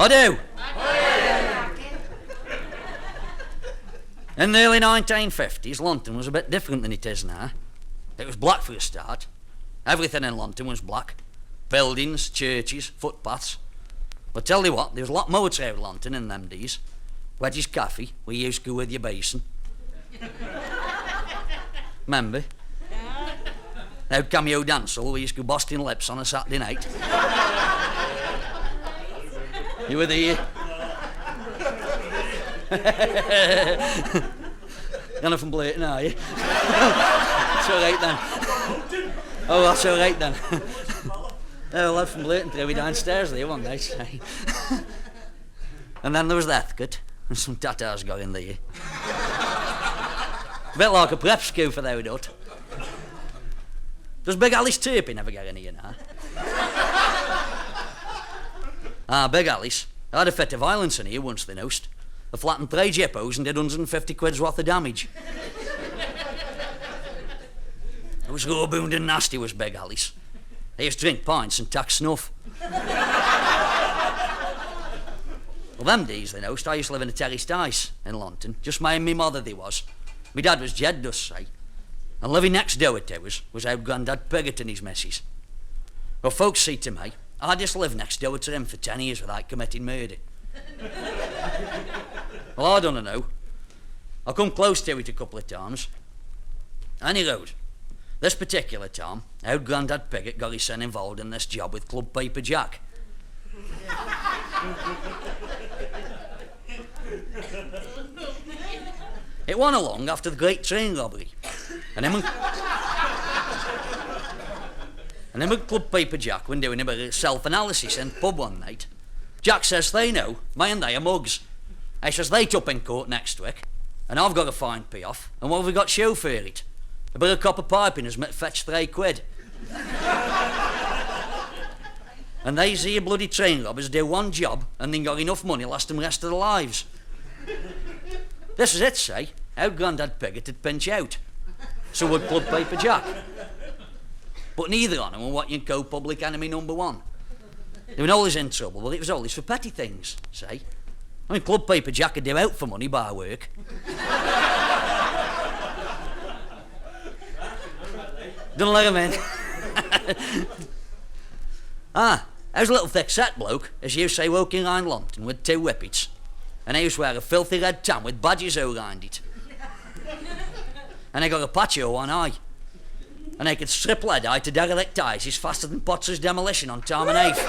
I do. In the early 1950s, London was a bit different than it is now. It was black for a start. Everything in London was black. Buildings, churches, footpaths. But tell you what, there was a lot more to London in them days. Wedge's Cafe, we used to go with your basin. Remember? Now Cameo Dancehall, we used to go busting lips on a Saturday night. You were there? You're from Blatant, are you? That's all right then. Oh, that's all right then. Oh, lad from Blatant, we downstairs there one night. And then there was the Ethcote, and some tatters got in there. A bit like a prep school for the Owd Hut. Does Big Alice Turpin ever get in here now? Big Alice. I had a fit of violence in here once, they noticed. They flattened 3 jippos and did 150 quid's worth of damage. It was raw-boned and nasty, was Big Alice. He used to drink pints and tack snuff. Well, them days, they noticed, I used to live in a terraced house in London. Just me and me mother, they was. Me dad was Jed, does say. And living next door to us was Owd Grandad Piggott and his missus. Well, folks say to me, I just lived next door to him for 10 years without committing murder. Well, I don't know. I come close to it a couple of times. Any road. This particular time, Owd Grandad Piggott got his son involved in this job with Club Paper Jack. It went along after the great train robbery. And him and Club Paper Jack were doing a bit of self-analysis in the pub one night. Jack says they know, me and they are mugs. I says they up in court next week, and I've got a fine pay off, and what have we got show for it? A bit of copper piping has fetched 3 quid. And these here bloody train robbers do one job and then got enough money to last them the rest of their lives. This is it, say. Owd Grandad Piggott would pinch out. So would Club Paper Jack. But neither on them were what you'd call public enemy number 1. They were always in trouble, but it was always for petty things, say. I mean, Club Paper Jack could do out for money by work. Don't let him in. There was a little thick-set bloke, as you say, walking around London with 2 whippets. And he used to wear a filthy red tam with badges all around it. And he got a patch over one eye. And he could strip lead eye to derelict eyes. He's faster than Potter's demolition on Time and Eighth.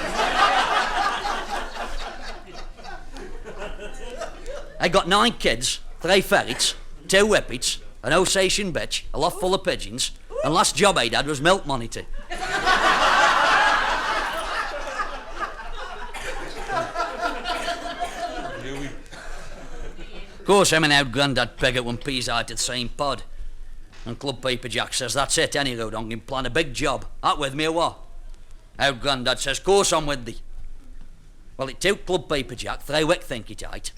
I got 9 kids, 3 ferrets, 2 whippets, an Osation bitch, a loft full of pigeons, and last job I had was milk monitor. Of course, him and Owd Grandad Piggott went peas out at the same pod. And Club Paper Jack says, that's it, any road, I'm going to plan a big job. That with me or what? Owd Grandad says, course I'm with thee. Well, it took Club Paper Jack 3 weeks think it out.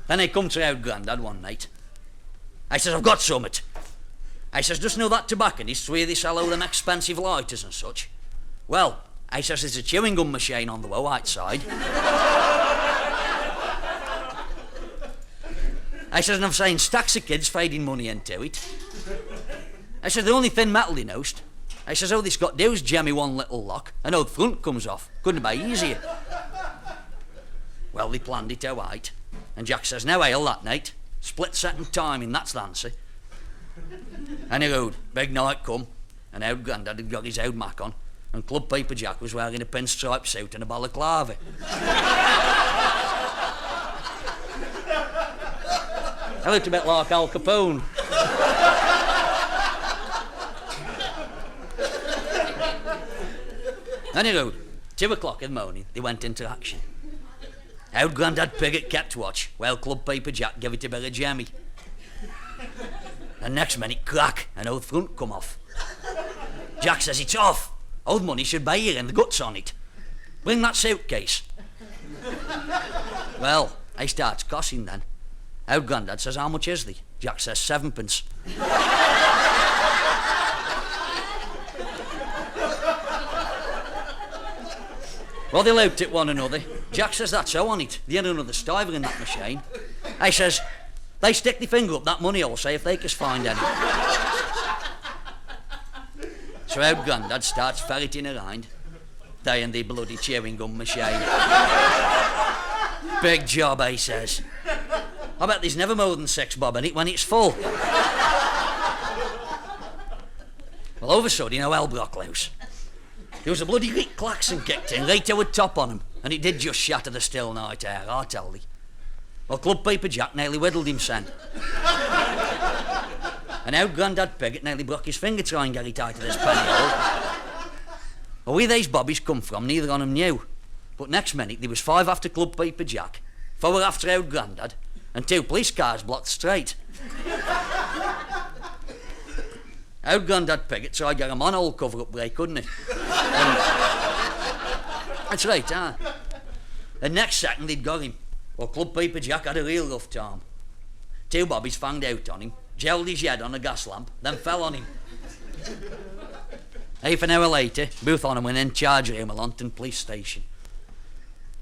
Then I come to Owd Grandad one night. I says, I've got summit. I says, just know that tobacconist where they sell all them expensive lighters and such. Well, I says, there's a chewing gum machine on the way outside. I says, and I've seen stacks of kids fading money into it. I says, the only thin metal he knows. I says, oh, this got to do is jemmy one little lock, and all the front comes off. Couldn't be easier. Well, they planned it all right. And Jack says, now ale that night. Split second timing, that's the answer. And he rode, big night come, and Owd Grandad had got his Owd Mac on, and Club Paper Jack was wearing a pinstripe suit and a balaclava. I looked a bit like Al Capone. Anyway, 2 o'clock in the morning, they went into action. Owd Grandad Piggott kept watch, while Club Paper Jack gave it a bit of jammy. And next minute, crack, and old front come off. Jack says, it's off. Old money should be here and the guts on it. Bring that suitcase. Well, I starts cussing then. Owd Grandad says, how much is thee? Jack says, 7p. Well, they looked at one another. Jack says, that's so on it. They had another stiver in that machine. I says, they stick their finger up that money hole, say if they can find any. So Owd Grandad starts ferreting around. They and the bloody chewing gum machine. Big job, he says. I bet there's never more than 6 bob in it when it's full. Well, all of a sudden, hell broke loose. There was a bloody great klaxon kicked in, right over top on him, and it did just shatter the still night air, I tell thee. Well, Club Paper Jack nearly whittled him, son. And Owd Grandad Piggott nearly broke his finger trying to get it out of this penny hole. Well, where these bobbies come from, neither on 'em knew. But next minute, there was 5 after Club Paper Jack, 4 after Owd Grandad, and 2 police cars blocked straight. Owd Grandad Piggott tried to get a manhole cover up break, couldn't he? That's right, huh? The next second they'd got him. Well, Club Paper Jack had a real rough time. 2 bobbies fanged out on him, gelled his head on a gas lamp, then fell on him. Half an hour later, both on him went in charge of him at London police station.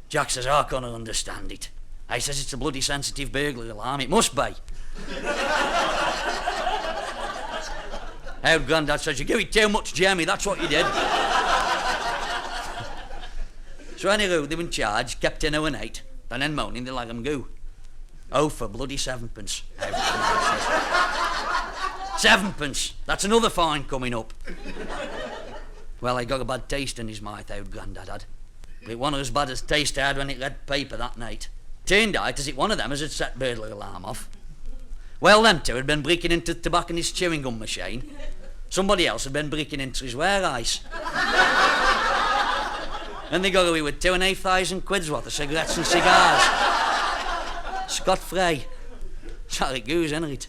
Jack says, I can't understand it. I says, it's a bloody sensitive burglar alarm, it must be. Owd Grandad says, you give it too much, Jamie, that's what you did. So anyway, they were in charge, kept in overnight, then in morning they let him go. Oh, for bloody 7pence. 7pence, that's another fine coming up. Well, I got a bad taste in his mouth, Owd Grandad had. But it wasn't as bad as taste I had when it read paper that night. Turned out as it one of them as had set burglar alarm off. Well, them 2 had been breaking into the tobacconist's chewing gum machine. Somebody else had been breaking into his warehouse. And they got away with 2,500 quid's worth of cigarettes and cigars. Scot-free. That's how it goes, isn't it?